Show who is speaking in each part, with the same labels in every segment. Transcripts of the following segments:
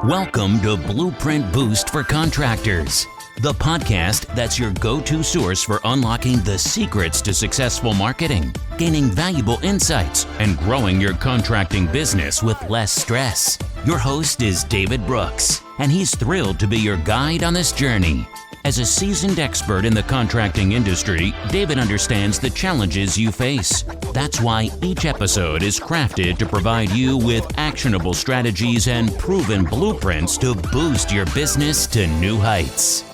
Speaker 1: Welcome to Blueprint Boost for Contractors, the podcast that's your go-to source for unlocking the secrets to successful marketing, gaining valuable insights, and growing your contracting business with less stress. Your host is David Brooks, and he's thrilled to be your guide on this journey. As a seasoned expert in the contracting industry, David understands the challenges you face. That's why each episode is crafted to provide you with actionable strategies and proven blueprints to boost your business to new heights.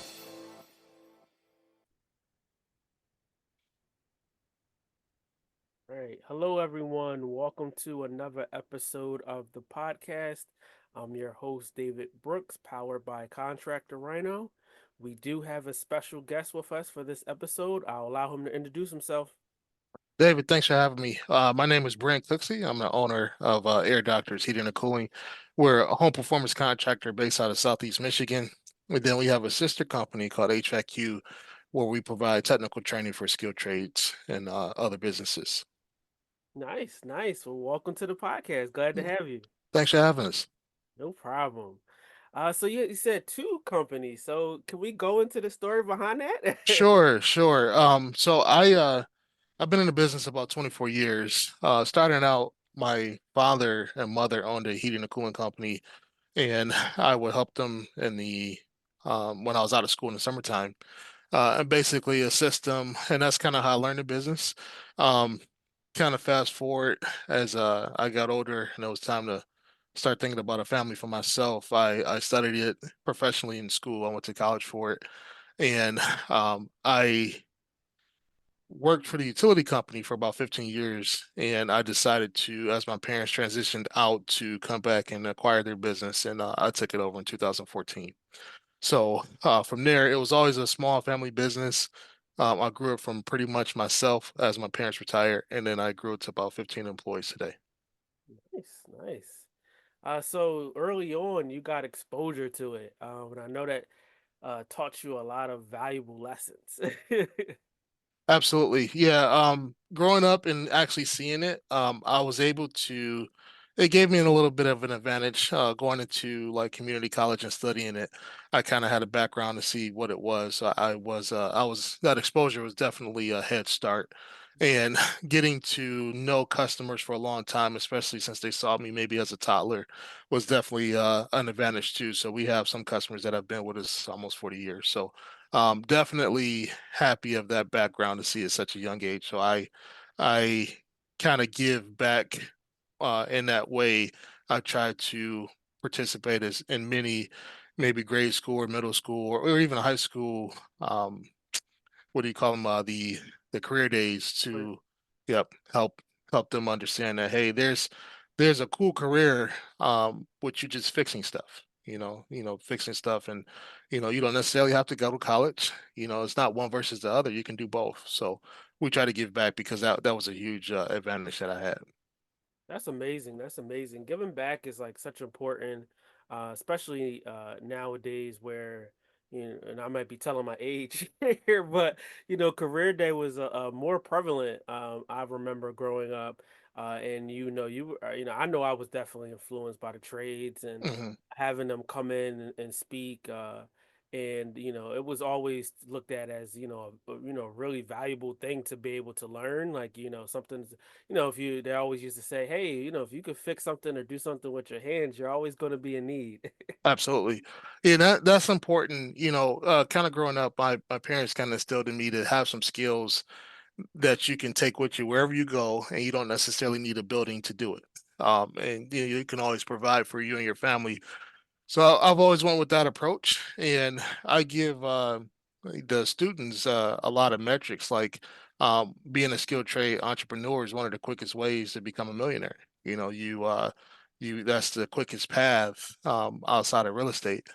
Speaker 2: All right. Hello, everyone. Welcome to another episode of the podcast. I'm your host, David Brooks, powered by Contractor Rhino. We do have a special guest with us for this episode. I'll allow him to introduce himself.
Speaker 3: David, thanks for having me. My name is Brynn Cooksey. I'm the owner of Air Doctors Heating and Cooling. We're a home performance contractor based out of Southeast Michigan. And then we have a sister company called HVAC, where we provide technical training for skilled trades and other businesses.
Speaker 2: Nice, nice. Well, welcome to the podcast. Glad to have you.
Speaker 3: Thanks for having us.
Speaker 2: No problem. So you said two companies. So can we go into the story behind that?
Speaker 3: Sure, sure. I've been in the business about 24 years. Starting out, my father and mother owned a heating and cooling company, and I would help them in the when I was out of school in the summertime, and basically assist them. And that's kind of how I learned the business. Um, Kind of fast forward as I got older and it was time to start thinking about a family for myself. I studied it professionally in school. I went to college for it, and I worked for the utility company for about 15 years, and I decided to, as my parents transitioned out, to come back and acquire their business, and I took it over in 2014. So from there, it was always a small family business. I grew it from pretty much myself as my parents retired, and then I grew it to about 15 employees today.
Speaker 2: Nice, nice. So early on, you got exposure to it, and I know that taught you a lot of valuable lessons.
Speaker 3: Absolutely. Yeah. Growing up and actually seeing it, I was able to, it gave me a little bit of an advantage, going into like community college and studying it. I kind of had a background to see what it was. So that exposure was definitely a head start. And getting to know customers for a long time, especially since they saw me maybe as a toddler, was definitely an advantage too. So we have some customers that have been with us almost 40 years. So definitely happy of that background to see at such a young age. So I kind of give back in that way. I try to participate as in many, maybe grade school or middle school or even high school. What do you call them? The career days
Speaker 2: But
Speaker 3: to, yep, help them understand that hey, there's a cool career with you just fixing stuff. Fixing stuff, and you don't necessarily have to go to college. It's not one versus the other. You can do both. So we try to give back because that was a huge advantage that I had.
Speaker 2: that's amazing. That's amazing. Giving back is like such important, especially nowadays where and I might be telling my age here, but career day was more prevalent. I remember growing up, and I know I was definitely influenced by the trades and
Speaker 3: Hmm.
Speaker 2: having them come in and speak. And it was always looked at as a really valuable thing to be able to learn, like something. If you they always used to say, hey, if you could fix something or do something with your hands, you're always going to be in need.
Speaker 3: Absolutely. Yeah, that's important. Kind of growing up, my parents kind of instilled in me to have some skills that you can take with you wherever you go, and you don't necessarily need a building to do it. And you can always provide for you and your family. So I've always went with that approach, and I give the students a lot of metrics, like being a skilled trade entrepreneur is one of the quickest ways to become a millionaire. You that's the quickest path outside of real estate.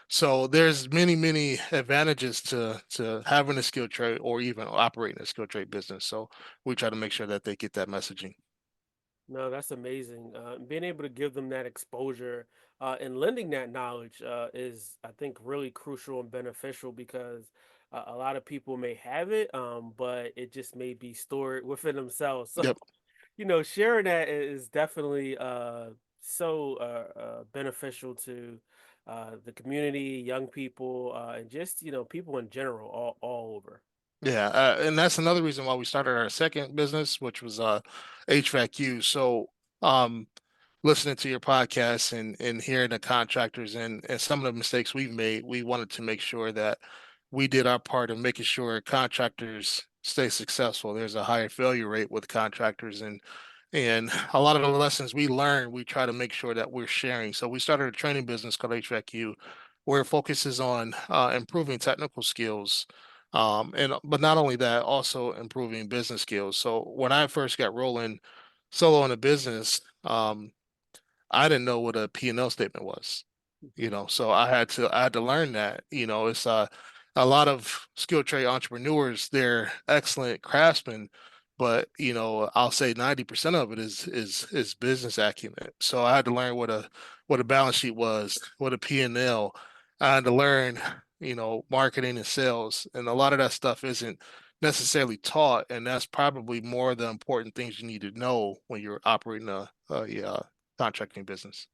Speaker 3: So there's many, many advantages to having a skilled trade or even operating a skilled trade business. So we try to make sure that they get that messaging.
Speaker 2: No, that's amazing. Being able to give them that exposure and lending that knowledge is, I think, really crucial and beneficial because a lot of people may have it, but it just may be stored within themselves. So,
Speaker 3: Yep.
Speaker 2: sharing that is definitely so beneficial to the community, young people, and just people in general, all over.
Speaker 3: Yeah, and that's another reason why we started our second business, which was HVAC. So, um, listening to your podcast and hearing the contractors and some of the mistakes we've made, we wanted to make sure that we did our part of making sure contractors stay successful. There's a higher failure rate with contractors, and a lot of the lessons we learned, we try to make sure that we're sharing. So we started a training business called HVAC, where it focuses on improving technical skills. And but not only that, also improving business skills. So when I first got rolling solo in a business, I didn't know what a P&L statement was, so I had to learn that. It's a lot of skilled trade entrepreneurs, they're excellent craftsmen, but I'll say 90% of it is business acumen. So I had to learn what a balance sheet was, what a P&L. I had to learn, marketing and sales, and a lot of that stuff isn't necessarily taught, and that's probably more of the important things you need to know when you're operating a contracting business.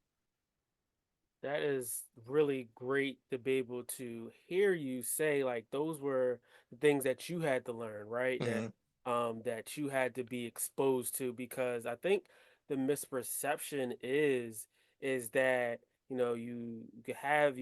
Speaker 2: That is really great to be able to hear you say like those were the things that you had to learn, right? That
Speaker 3: Hmm.
Speaker 2: that you had to be exposed to because I think the misperception is that you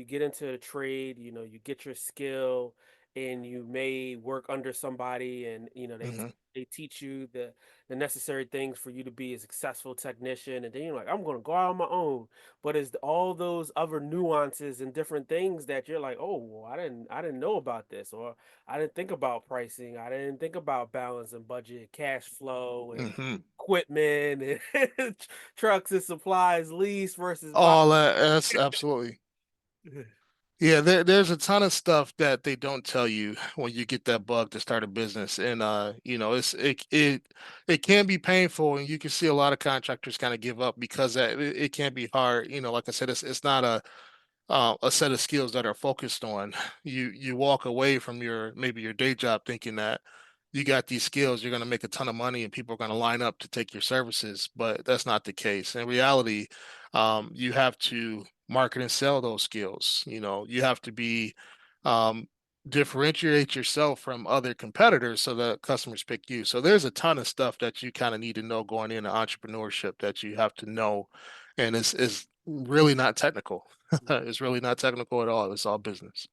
Speaker 2: get into a trade, you get your skill and you may work under somebody and
Speaker 3: Hmm.
Speaker 2: they teach you the necessary things for you to be a successful technician and then you're like I'm going to go out on my own, but it's all those other nuances and different things that you're like, oh, well, I didn't know about this, or I didn't think about pricing, I didn't think about balance and budget, cash flow, and
Speaker 3: Hmm.
Speaker 2: equipment and trucks and supplies, lease versus buy.
Speaker 3: All that's absolutely. Yeah, there's a ton of stuff that they don't tell you when you get that bug to start a business. And it can be painful, and you can see a lot of contractors kind of give up because it can be hard. Like I said, it's not a set of skills that are focused on. You walk away from maybe your day job thinking that you got these skills, you're going to make a ton of money, and people are going to line up to take your services, but that's not the case. In reality, you have to market and sell those skills. You have to be um, differentiate yourself from other competitors so that customers pick you. So there's a ton of stuff that you kind of need to know going into entrepreneurship that you have to know, and it's really not technical. It's really not technical at all. It's all business.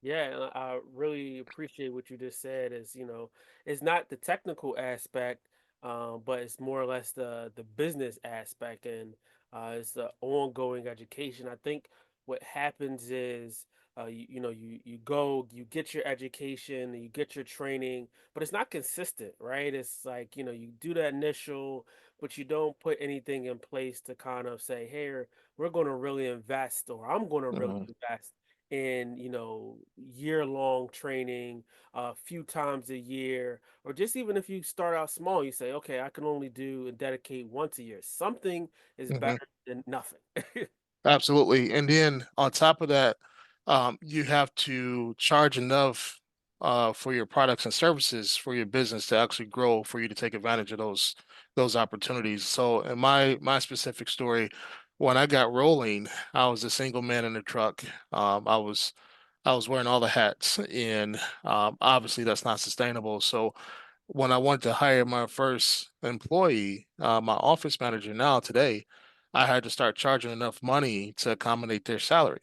Speaker 2: Yeah, and I really appreciate what you just said. It's not the technical aspect, but it's more or less the business aspect, and it's the ongoing education. I think what happens is, you go, you get your education, you get your training, but it's not consistent, right? It's like you do that initial, but you don't put anything in place to kind of say, hey, we're going to really invest, or I'm going to really
Speaker 3: Hmm.
Speaker 2: invest in year long training a few times a year, or just even if you start out small, you say, okay, I can only do and dedicate once a year. Something is
Speaker 3: Hmm.
Speaker 2: better than nothing.
Speaker 3: Absolutely. And then on top of that, you have to charge enough for your products and services for your business to actually grow for you to take advantage of those opportunities. So in my specific story, when I got rolling, I was a single man in the truck. I was wearing all the hats, and obviously that's not sustainable. So when I wanted to hire my first employee, my office manager now today, I had to start charging enough money to accommodate their salary.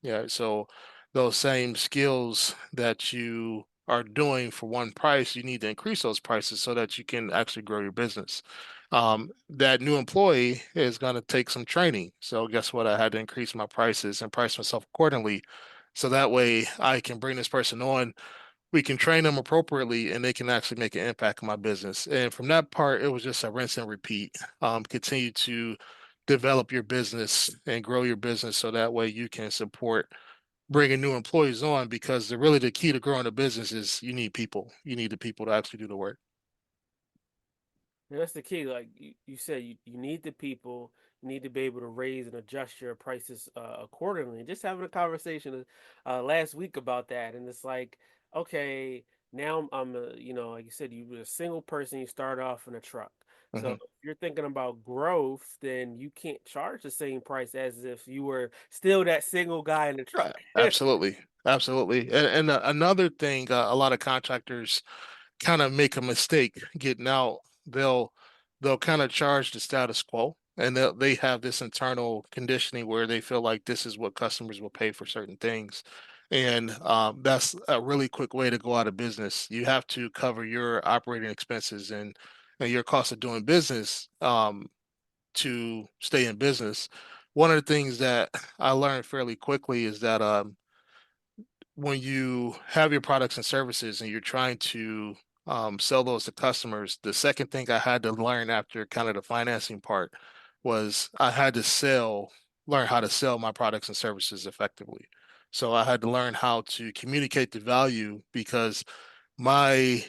Speaker 3: Yeah, so those same skills that you are doing for one price, you need to increase those prices so that you can actually grow your business. That new employee is going to take some training. So guess what? I had to increase my prices and price myself accordingly. So that way I can bring this person on, we can train them appropriately and they can actually make an impact in my business. And from that part, it was just a rinse and repeat. Continue to develop your business and grow your business so that way you can support bringing new employees on because the key to growing a business is you need people. You need the people to actually do the work.
Speaker 2: And that's the key. Like you said, you need the people. You need to be able to raise and adjust your prices accordingly. Just having a conversation last week about that, and it's like, okay, now I'm like you said, you were a single person. You start off in a truck. So
Speaker 3: Hmm.
Speaker 2: if you're thinking about growth, then you can't charge the same price as if you were still that single guy in the
Speaker 3: Right.
Speaker 2: truck.
Speaker 3: Absolutely. Absolutely. And another thing, a lot of contractors kind of make a mistake getting out. They'll they'll kind of charge the status quo, and they have this internal conditioning where they feel like this is what customers will pay for certain things. And that's a really quick way to go out of business. You have to cover your operating expenses and your cost of doing business to stay in business. One of the things that I learned fairly quickly is that when you have your products and services and you're trying to sell those to customers, the second thing I had to learn after kind of the financing part was I had to learn how to sell my products and services effectively. So I had to learn how to communicate the value because my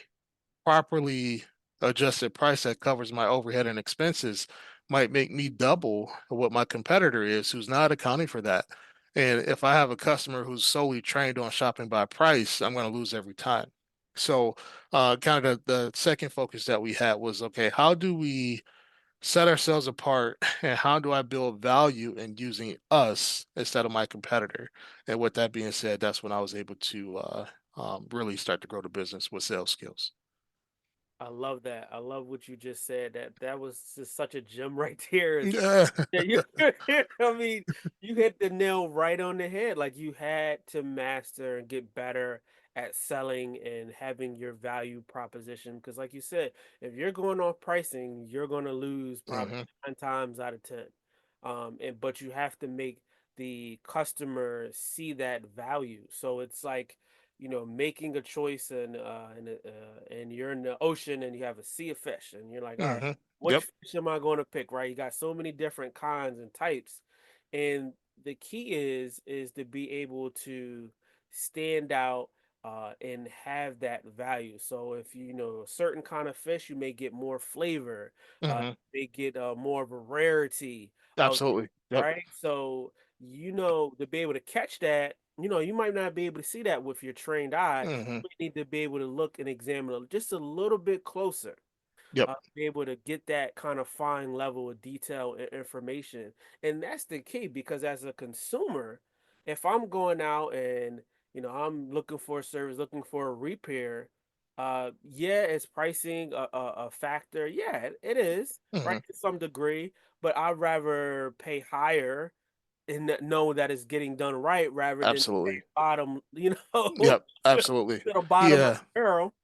Speaker 3: properly adjusted price that covers my overhead and expenses might make me double what my competitor is, who's not accounting for that. And if I have a customer who's solely trained on shopping by price, I'm going to lose every time. So, kind of the second focus that we had was okay, how do we set ourselves apart and how do I build value in using us instead of my competitor? And with that being said, that's when I was able to really start to grow the business with sales skills.
Speaker 2: I love that. I love what you just said. That was just such a gem right there. Is
Speaker 3: Yeah.
Speaker 2: yeah, you I mean, you hit the nail right on the head. Like you had to master and get better at selling and having your value proposition. Because like you said, if you're going off pricing, you're gonna lose probably
Speaker 3: Hmm.
Speaker 2: 9 times out of 10. And but you have to make the customer see that value. So it's like, making a choice and you're in the ocean and you have a sea of fish and you're like, all right,
Speaker 3: Hmm.
Speaker 2: which
Speaker 3: Yep.
Speaker 2: fish am I going to pick, right? You got so many different kinds and types. And the key is to be able to stand out and have that value. So if you know a certain kind of fish, you may get more flavor,
Speaker 3: Hmm.
Speaker 2: they get more of a rarity of it,
Speaker 3: Absolutely. Yep.
Speaker 2: right? So to be able to catch that, you might not be able to see that with your trained eye.
Speaker 3: Hmm.
Speaker 2: You need to be able to look and examine it just a little bit closer,
Speaker 3: Yep.
Speaker 2: be able to get that kind of fine level of detail and information. And that's the key because as a consumer, if I'm going out and I'm looking for a service, looking for a repair, yeah, is pricing a factor? Yeah, it is, right,
Speaker 3: Hmm.
Speaker 2: to some degree, but I'd rather pay higher and know that it's getting done right rather than pay
Speaker 3: Absolutely.
Speaker 2: bottom,
Speaker 3: Yep. Absolutely.
Speaker 2: to the bottom of
Speaker 3: Yeah.
Speaker 2: the barrel.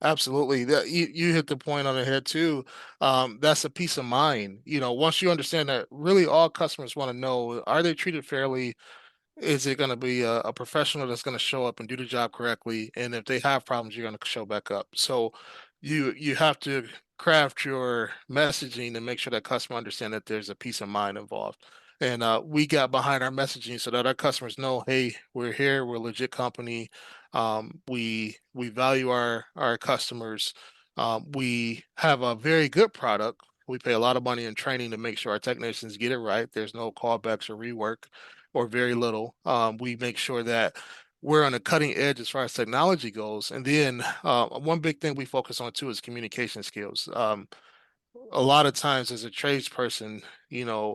Speaker 3: Absolutely. You hit the point on the head too. That's a peace of mind. Once you understand that really all customers want to know, are they treated fairly? Is it going to be a professional that's going to show up and do the job correctly? And if they have problems, you're going to show back up. So you have to craft your messaging and make sure that customer understand that there's a peace of mind involved. And we got behind our messaging so that our customers know, hey, we're here, we're a legit company. We value our customers. We have a very good product. We pay a lot of money in training to make sure our technicians get it right. There's no callbacks or rework or very little. We make sure that we're on the cutting edge as far as technology goes. And then one big thing we focus on too is communication skills. A lot of times as a tradesperson,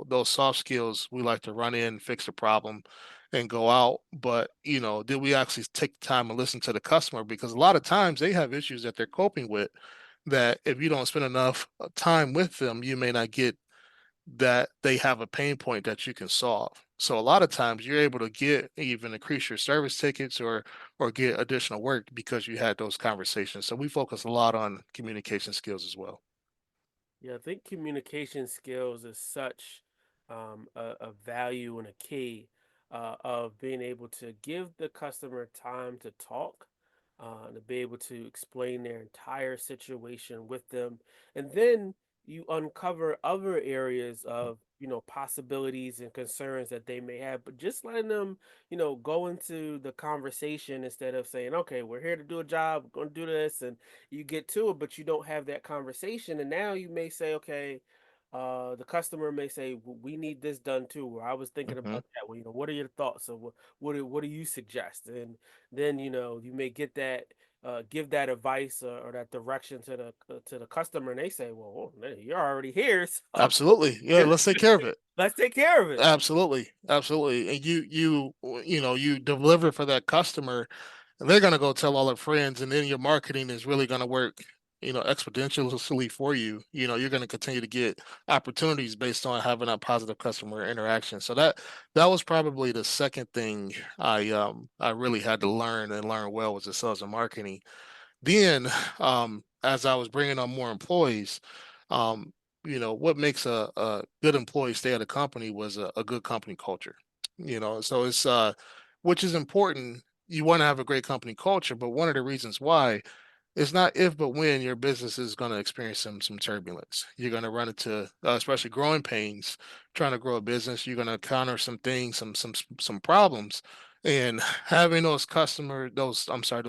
Speaker 3: those soft skills, we like to run in, fix the problem, and go out. But, did we actually take the time and listen to the customer? Because a lot of times they have issues that they're coping with that if you don't spend enough time with them, you may not get that they have a pain point that you can solve. So a lot of times you're able to get even increase your service tickets or get additional work because you had those conversations. So we focus a lot on communication skills as well.
Speaker 2: Yeah, I think communication skills is such a value and a key of being able to give the customer time to talk, to be able to explain their entire situation with them, and then you uncover other areas of possibilities and concerns that they may have, but just letting them go into the conversation instead of saying, "Okay, we're here to do a job, we're going to do this," and you get to it, but you don't have that conversation. And now you may say, okay, the customer may say, We need this done too." Or I was thinking
Speaker 3: Hmm.
Speaker 2: about that. Well, what are your thoughts? Or what do you suggest? And then you may get that. give that advice or that direction to the customer, and they say, "Well, you're already here, so
Speaker 3: Absolutely. Yeah, let's take care of it.
Speaker 2: let's take care of it."
Speaker 3: Absolutely. Absolutely. And you deliver for that customer, and they're gonna go tell all their friends, and then your marketing is really gonna work, exponentially for you. You're gonna continue to get opportunities based on having that positive customer interaction. So that was probably the second thing I really had to learn and learn well was the sales and marketing. Then, as I was bringing on more employees, um, what makes a good employee stay at a company was a good company culture. So which is important. You want to have a great company culture, but one of the reasons why it's not if but when your business is going to experience some turbulence. You're going to run into especially growing pains, trying to grow a business. You're going to encounter some things, some problems, and having those customer, those I'm sorry,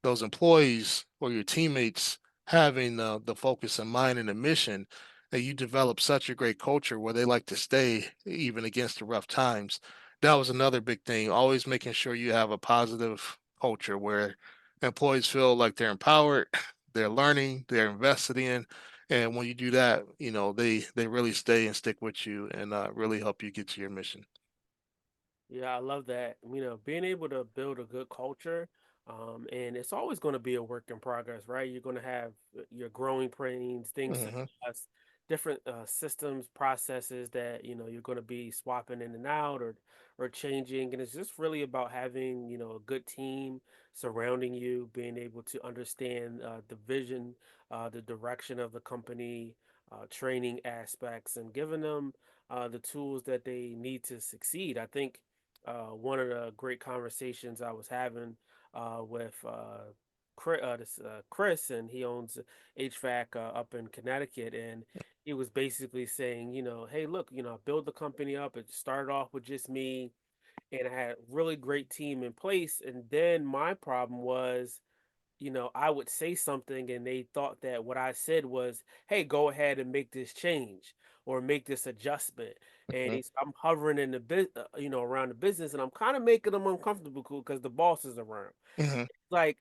Speaker 3: those employees or your teammates having the focus in mind and the mission, that you develop such a great culture where they like to stay even against the rough times. That was another big thing. Always making sure you have a positive culture where employees feel like they're empowered, they're learning, they're invested in. And when you do that, they really stay and stick with you and really help you get to your mission.
Speaker 2: Yeah, I love that. Being able to build a good culture, and it's always going to be a work in progress, right? You're going to have your growing pains, things to
Speaker 3: Hmm.
Speaker 2: adjust, different systems, processes that you're going to be swapping in and out or changing, and it's just really about having a good team surrounding you, being able to understand the vision, the direction of the company, training aspects, and giving them the tools that they need to succeed. I think one of the great conversations I was having with Chris, and he owns HVAC up in Connecticut, and he was basically saying, hey, look, I built the company up. It started off with just me, and I had a really great team in place, and then my problem was I would say something and they thought that what I said was, hey, go ahead and make this change or make this adjustment. And I'm hovering in the around the business, and I'm kind of making them uncomfortable because the boss is around.
Speaker 3: Hmm.
Speaker 2: Like,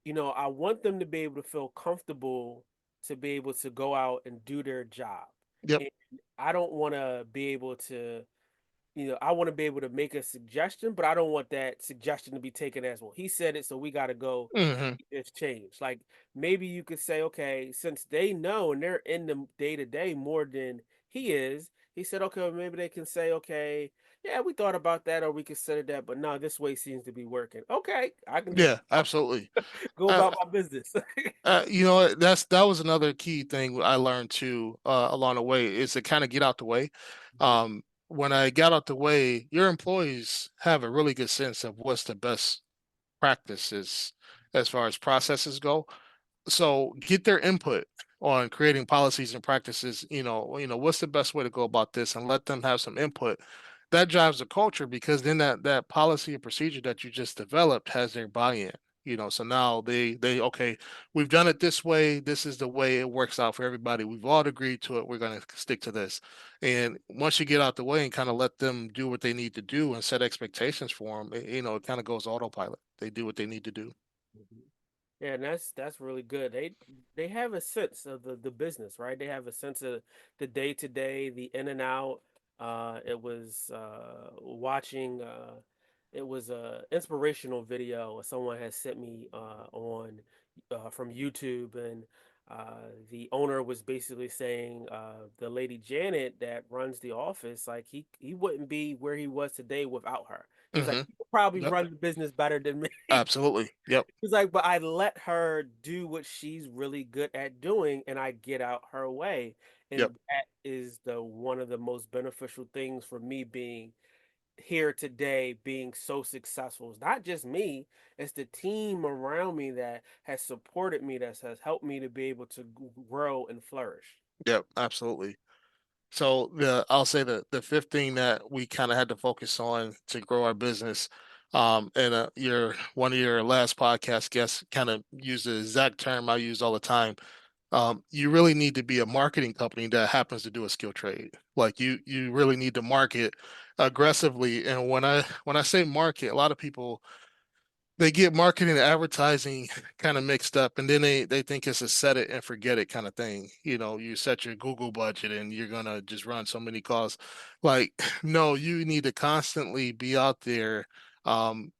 Speaker 2: I want them to be able to feel comfortable to be able to go out and do their job.
Speaker 3: Yep.
Speaker 2: And I don't want to be able to I want to be able to make a suggestion, but I don't want that suggestion to be taken as, well, he said it, so we got to go
Speaker 3: Hmm.
Speaker 2: make this change. Like maybe you could say, okay, since they know and they're in the day to day more than he is, he said, okay, well, maybe they can say, okay, yeah, we thought about that or we considered that, but no, this way seems to be working. Okay, I can just
Speaker 3: Yeah, absolutely.
Speaker 2: go
Speaker 3: Uh,
Speaker 2: about my business.
Speaker 3: that was another key thing I learned too along the way is to kind of get out the way.
Speaker 2: Mhm.
Speaker 3: When I got out the way, your employees have a really good sense of what's the best practices as far as processes go. So get their input on creating policies and practices. What's the best way to go about this, and let them have some input. That drives the culture because then that policy and procedure that you just developed has their buy-in. So now they okay, we've done it this way. This is the way it works out for everybody. We've all agreed to it. We're going to stick to this. And once you get out the way and kind of let them do what they need to do and set expectations for them, it kind of goes autopilot. They do what they need to do.
Speaker 2: Mhm. Yeah, and that's really good. They have a sense of the business, right? They have a sense of the day to day, the in and out. It was watching. It was a inspirational video someone has sent me on from YouTube, and the owner was basically saying the lady Janet that runs the office, like he wouldn't be where he was today without her. He's like,
Speaker 3: Hmm.
Speaker 2: you could probably
Speaker 3: Yep.
Speaker 2: run the business better than me.
Speaker 3: Absolutely. Yep.
Speaker 2: He's like, but I let her do what she's really good at doing, and I get out her way.
Speaker 3: Yep.
Speaker 2: And that is the one of the most beneficial things for me being here today, being so successful. It's not just me, it's the team around me that has supported me, that has helped me to be able to grow and flourish.
Speaker 3: Yep. Absolutely. So I'll say the fifth thing that we kind of had to focus on to grow our business, and your one of your last podcast guests kind of used the exact term I use all the time. You really need to be a marketing company that happens to do a skill trade. Like you really need to market aggressively. And when I say market, a lot of people they get marketing and advertising kind of mixed up, and then they think it's a set it and forget it kind of thing. You know, you set your Google budget and you're gonna just run so many calls. Like, no, you need to constantly be out there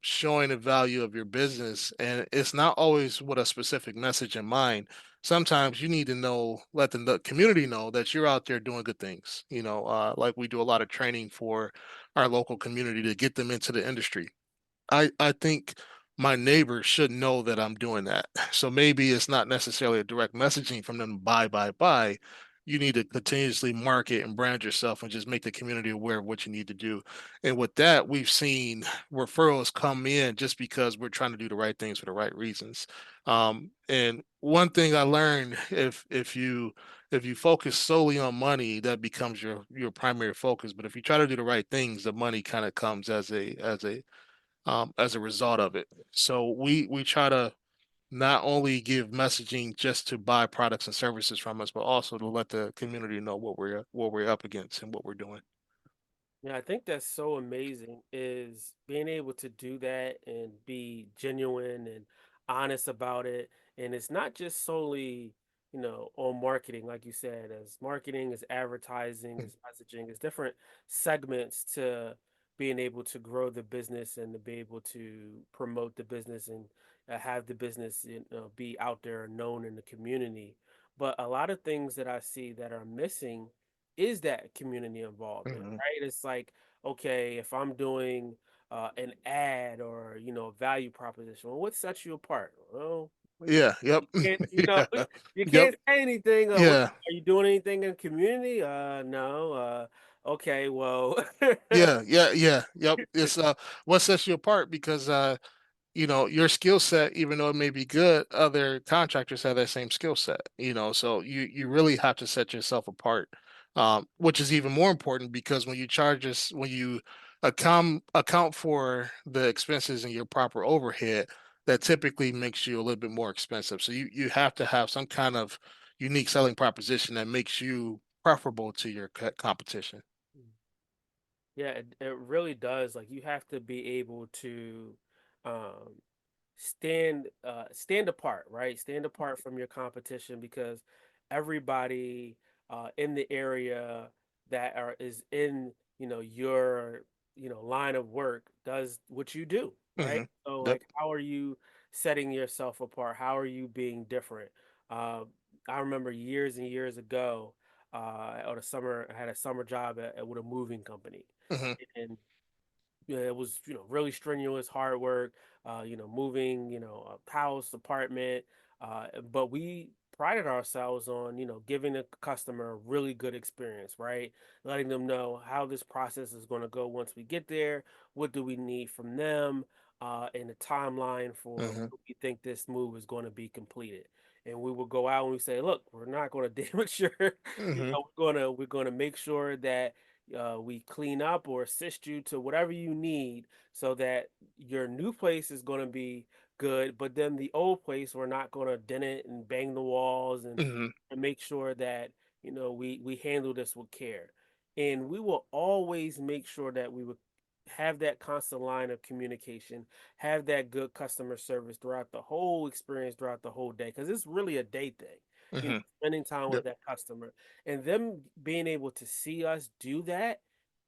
Speaker 3: showing the value of your business, and it's not always with a specific message in mind. Sometimes you need to know, let the community know that you're out there doing good things. Like we do a lot of training for our local community to get them into the industry. I think my neighbors should know that I'm doing that. So maybe it's not necessarily a direct messaging from them, buy, buy, buy. You need to continuously market and brand yourself and just make the community aware of what you need to do. And with that, we've seen referrals come in just because we're trying to do the right things for the right reasons. And one thing I learned, if you focus solely on money, that becomes your primary focus. But if you try to do the right things, the money kind of comes as a result of it. So we try to not only give messaging just to buy products and services from us, but also to let the community know what we're up against and what we're doing.
Speaker 2: Yeah, I think that's so amazing is being able to do that and be genuine and honest about it. And it's not just solely, on marketing, like you said, as marketing, as advertising, as messaging, as different segments to being able to grow the business and to be able to promote the business and have the business, be out there and known in the community. But a lot of things that I see that are missing is that community involvement,
Speaker 3: Hmm.
Speaker 2: right? It's like, okay, if I'm doing an ad or a value proposition, well, what sets you apart? Well,
Speaker 3: Yeah. Yep.
Speaker 2: you can't,
Speaker 3: Yeah.
Speaker 2: you
Speaker 3: Yep.
Speaker 2: can't say anything. What
Speaker 3: Yeah.
Speaker 2: are you doing anything in the community? No. Okay, well,
Speaker 3: Yeah. Yeah. Yeah. Yep. It's what sets you apart because your skill set, even though it may be good, other contractors have that same skill set, so you really have to set yourself apart, which is even more important because when you account for the expenses and your proper overhead, that typically makes you a little bit more expensive. So you have to have some kind of unique selling proposition that makes you preferable to your competition.
Speaker 2: yeah, it really does. Like you have to be able to um stand apart, right? Stand apart from your competition because everybody in the area that is in, your, line of work does what you do, right?
Speaker 3: Hmm.
Speaker 2: So
Speaker 3: Yep.
Speaker 2: like how are you setting yourself apart? How are you being different? Uh I remember years and years ago, I had a summer job with a moving company.
Speaker 3: Hmm.
Speaker 2: And yeah, it was, really strenuous, hard work, moving, a house, apartment. But we prided ourselves on, giving the customer a really good experience, right? Letting them know how this process is going to go once we get there, what do we need from them, and the timeline for
Speaker 3: Hmm.
Speaker 2: when we think this move is going to be completed. And we will go out and we say, look, we're not going to damage your,
Speaker 3: Hmm.
Speaker 2: we're going to make sure that we clean up or assist you to whatever you need so that your new place is going to be good, but then the old place, we're not going to dent it and bang the walls
Speaker 3: Hmm.
Speaker 2: and make sure that, we handle this with care. And we will always make sure that we would have that constant line of communication, have that good customer service throughout the whole experience, throughout the whole day, because it's really a day thing,
Speaker 3: Hmm.
Speaker 2: spending time with
Speaker 3: Yep.
Speaker 2: that customer and them being able to see us do that.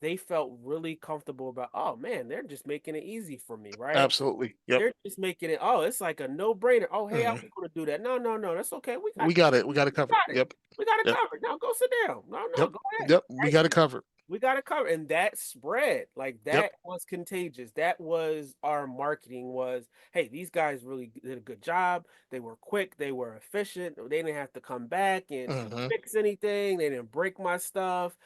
Speaker 2: They felt really comfortable about, oh man, they're just making it easy for me, right?
Speaker 3: Absolutely. Yep.
Speaker 2: They're just making it, oh, it's like a no-brainer. Oh, hey, I
Speaker 3: Hmm.
Speaker 2: was going to do that. No, no, no, that's okay. We got
Speaker 3: We got it. We got it
Speaker 2: we
Speaker 3: covered.
Speaker 2: got it.
Speaker 3: Yep.
Speaker 2: We got it
Speaker 3: Yep.
Speaker 2: covered. Now go sit down. No, no,
Speaker 3: Yep.
Speaker 2: go ahead.
Speaker 3: Yep. We
Speaker 2: Right?
Speaker 3: got it covered.
Speaker 2: We got it covered. And that spread. Like
Speaker 3: Yep.
Speaker 2: that was contagious. That was our marketing was, hey, these guys really did a good job. They were quick, they were efficient. They didn't have to come back and
Speaker 3: Hmm.
Speaker 2: fix anything. They didn't break my stuff.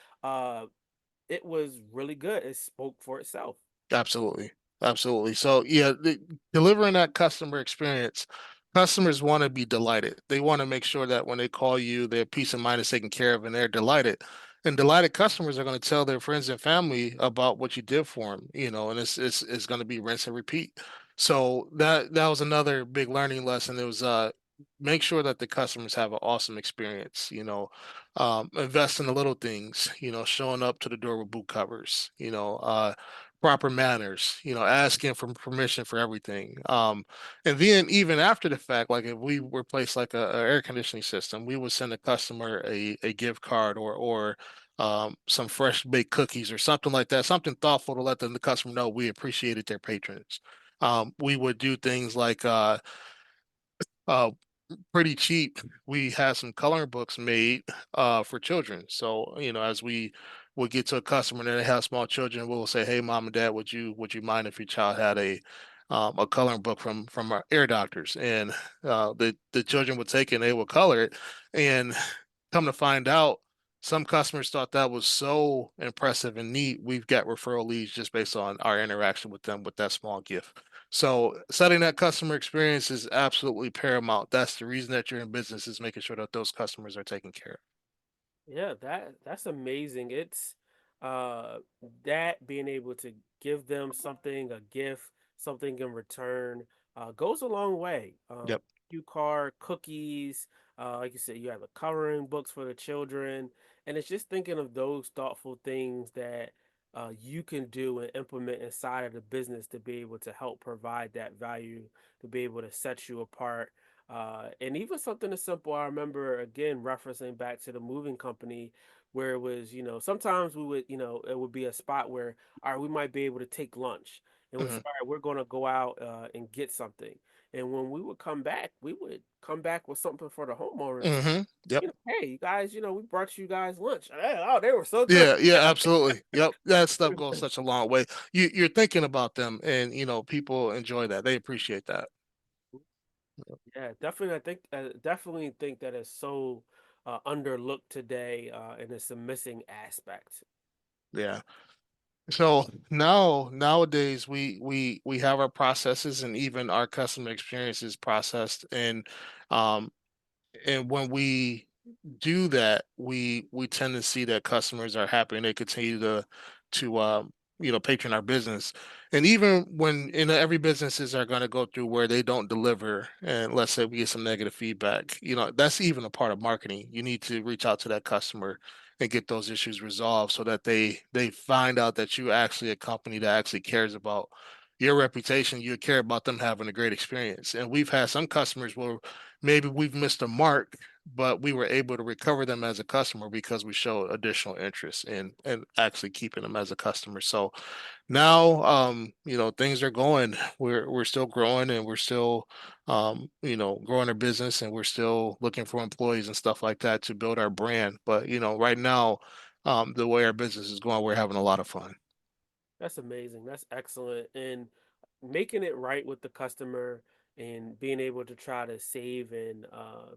Speaker 2: It was really good. It spoke for itself.
Speaker 3: Absolutely. Absolutely. So yeah, delivering that customer experience, customers want to be delighted. They want to make sure that when they call you, their peace of mind is taken care of and they're delighted. And delighted customers are going to tell their friends and family about what you did for them, and it's going to be rinse and repeat. So that was another big learning lesson. It was make sure that the customers have an awesome experience. Invest in the little things. Showing up to the door with boot covers. Proper manners. Asking for permission for everything. And then even after the fact, like if we replace like a air conditioning system, we would send a customer a gift card or some fresh baked cookies or something like that, something thoughtful to let the customer know we appreciated their patronage. We would do things like uh, pretty cheap. We had some coloring books made for children. So, as we would get to a customer and they have small children, we'll say, "Hey, mom and dad, would you mind if your child had a coloring book from our ear doctors?" And the children would take it and they would color it. And come to find out, some customers thought that was so impressive and neat. We've got referral leads just based on our interaction with them with that small gift. So setting that customer experience is absolutely paramount. That's the reason that you're in business, is making sure that those customers are taken care
Speaker 2: Yeah, that's amazing. It's uh that being able to give them something, a gift, something in return, goes a long way.
Speaker 3: of. Yep.
Speaker 2: You card, cookies, like you said, you have the coloring books for the children, and it's just thinking of those thoughtful things that you can do and implement inside of the business to be able to help provide that value, to be able to set you apart. And even something as simple, I remember again referencing back to the moving company where it was, sometimes we would, it would be a spot where, all right, we might be able to take lunch. And we say,
Speaker 3: Hmm.
Speaker 2: all right, we're going to go out and get something. And when we would come back, we would come back with something for the homeowners.
Speaker 3: Hmm. Yep.
Speaker 2: Hey, you guys, we brought you guys lunch. Oh, they were so
Speaker 3: Yeah,
Speaker 2: thankful.
Speaker 3: yeah, absolutely. Yep. That stuff goes such a long way. You're thinking about them and people enjoy that. They appreciate that.
Speaker 2: Yeah, definitely. Definitely think that is so underlooked today, and it's a missing aspect.
Speaker 3: Yeah. So nowadays we have our processes and even our customer experiences processed um and when we do that, we tend to see that customers are happy and they continue to patron our business. And even when every businesses are going to go through where they don't deliver, and let's say we get some negative feedback, that's even a part of marketing. You need to reach out to that customer and get those issues resolved so that they find out that you actually a company that actually cares about your reputation. You care about them having a great experience. And we've had some customers where maybe we've missed a mark, but we were able to recover them as a customer because we showed additional interest in actually keeping them as a customer. So now, things are going. We're still growing and we're still, growing our business and we're still looking for employees and stuff like that to build our brand. But right now, the way our business is going, we're having a lot of fun.
Speaker 2: That's amazing. That's excellent. And making it right with the customer and being able to try to save in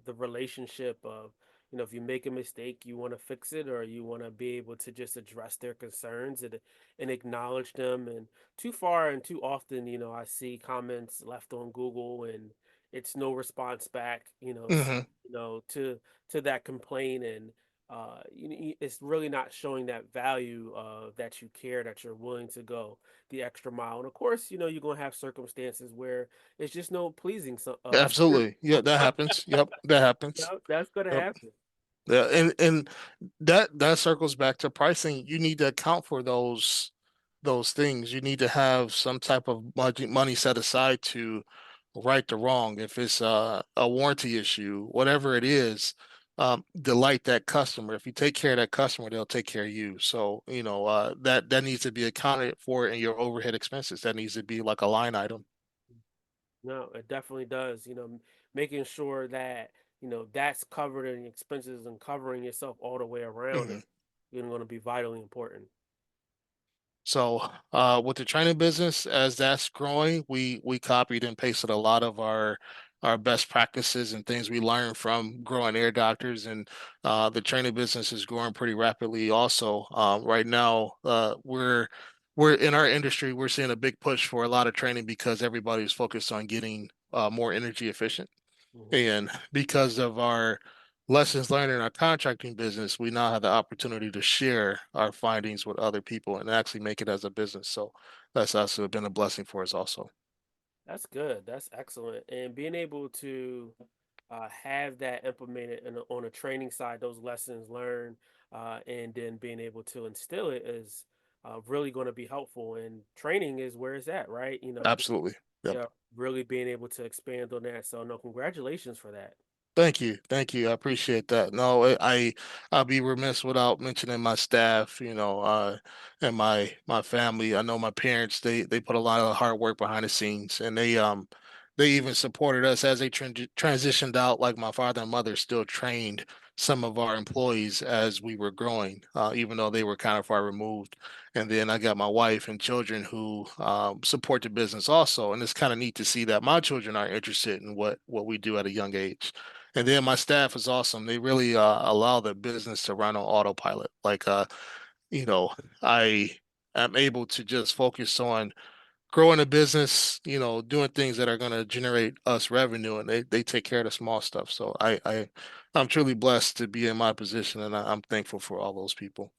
Speaker 2: the relationship of, if you make a mistake, you want to fix it or you want to be able to just address their concerns and acknowledge them. And too far and too often, I see comments left on Google and it's no response back,
Speaker 3: Hmm.
Speaker 2: to that complaint. And it's really not showing that value that you care, that you're willing to go the extra mile. And of course, you're gonna have circumstances where it's just no pleasing certain
Speaker 3: Absolutely. Yeah,
Speaker 2: people.
Speaker 3: that happens. Yep, that happens.
Speaker 2: That's gonna
Speaker 3: Yep.
Speaker 2: happen.
Speaker 3: Yeah, and that circles back to pricing. You need to account for those things. You need to have some type of money set aside to right the wrong. If it's a warranty issue, whatever it is, delight that customer. If you take care of that customer, they'll take care of you. So, that needs to be accounted for in your overhead expenses. That needs to be like a line item.
Speaker 2: No, it definitely does. Making sure that that's covered in expenses and covering yourself all the way around is
Speaker 3: Mhm.
Speaker 2: going to be vitally important.
Speaker 3: So, with the training business, as that's growing, we copied and pasted a lot of our best practices and things we learned from growing air doctors, and the training business is growing pretty rapidly. Also, right now, we're in our industry, we're seeing a big push for a lot of training because everybody's focused on getting more energy efficient.
Speaker 2: Hmm.
Speaker 3: And because of our lessons learned in our contracting business, we now have the opportunity to share our findings with other people and actually make it as a business. So that's also been a blessing for us also.
Speaker 2: That's good. That's excellent. And being able to have that implemented on a training side, those lessons learned, and then being able to instill it is really going to be helpful. And training is where it's at, right?
Speaker 3: Absolutely. Yep.
Speaker 2: Yeah, really being able to expand on that. So, no, congratulations for that.
Speaker 3: Thank you. Thank you. I appreciate that. No, I'll be remiss without mentioning my staff, and my family. I know my parents, they put a lot of hard work behind the scenes, and they even supported us as they transitioned out. Like my father and mother still trained some of our employees as we were growing, even though they were kind of far removed. And then I got my wife and children who support the business also, and it's kind of neat to see that my children are interested in what we do at a young age. And then my staff is awesome. They really allow the business to run on autopilot. You know, I am able to just focus on growing a business, doing things that are going to generate us revenue, and they take care of the small stuff. So I'm truly blessed to be in my position, and I'm thankful for all those people.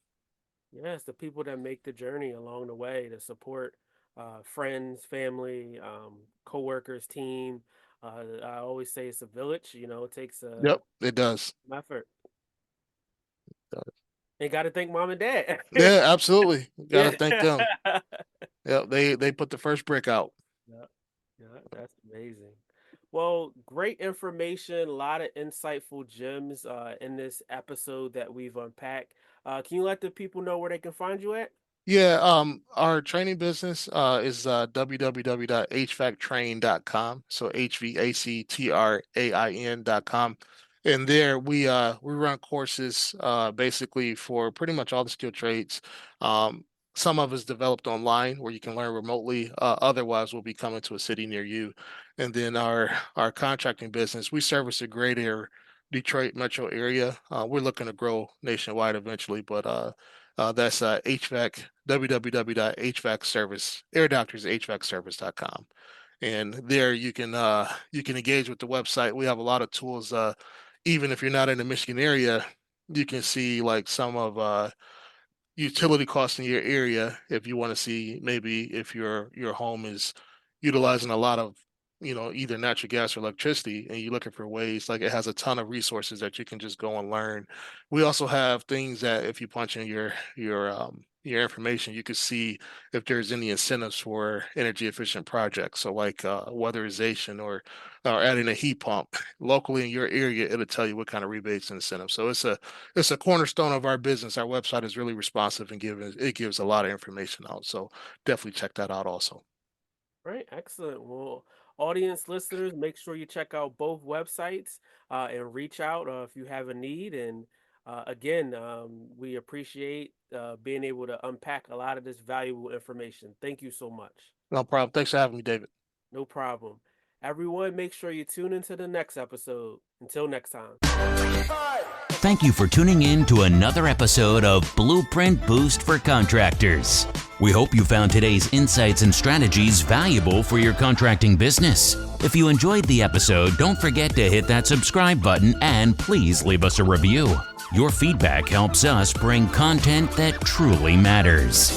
Speaker 2: Yes, the people that make the journey along the way to support friends, family, coworkers, team. I always say it's a village. It takes
Speaker 3: Yep, it does.
Speaker 2: effort. And got to thank mom and dad.
Speaker 3: Yeah, absolutely. Got to
Speaker 2: Yeah.
Speaker 3: thank them. Yep, they put the first brick out.
Speaker 2: Yeah, yeah, that's amazing. Well, great information, a lot of insightful gems in this episode that we've unpacked. Can you let the people know where they can find you at?
Speaker 3: Yeah, our training business is www.hvactrain.com. So HVACTRAIN.com. And there we run courses basically for pretty much all the skilled trades. Um, some of it's developed online where you can learn remotely. Otherwise, we'll be coming to a city near you. And then our contracting business, we service a greater Detroit metro area. We're looking to grow nationwide eventually, but that's HVAC, www.hvacservice, airdoctorshvacservice.com. And there you can engage with the website. We have a lot of tools. Even if you're not in the Michigan area, you can see like some of utility costs in your area if you want to see maybe if your home is utilizing a lot of either natural gas or electricity and you're looking for ways like it has a ton of resources that you can just go and learn. We also have things that if you punch in your information you can see if there's any incentives for energy efficient projects, so like weatherization or adding a heat pump locally in your area. It'll tell you what kind of rebates and incentives. So it's a cornerstone of our business. Our website is really responsive and gives a lot of information out. So definitely check that out also.
Speaker 2: Right, excellent. Well, audience listeners, make sure you check out both websites and reach out if you have a need. And again, we appreciate being able to unpack a lot of this valuable information. Thank you so much.
Speaker 3: No problem. Thanks for having me, David.
Speaker 2: No problem. Everyone, make sure you tune into the next episode. Until next time.
Speaker 1: Thank you for tuning in to another episode of Blueprint Boost for Contractors. We hope you found today's insights and strategies valuable for your contracting business. If you enjoyed the episode, don't forget to hit that subscribe button and please leave us a review. Your feedback helps us bring content that truly matters.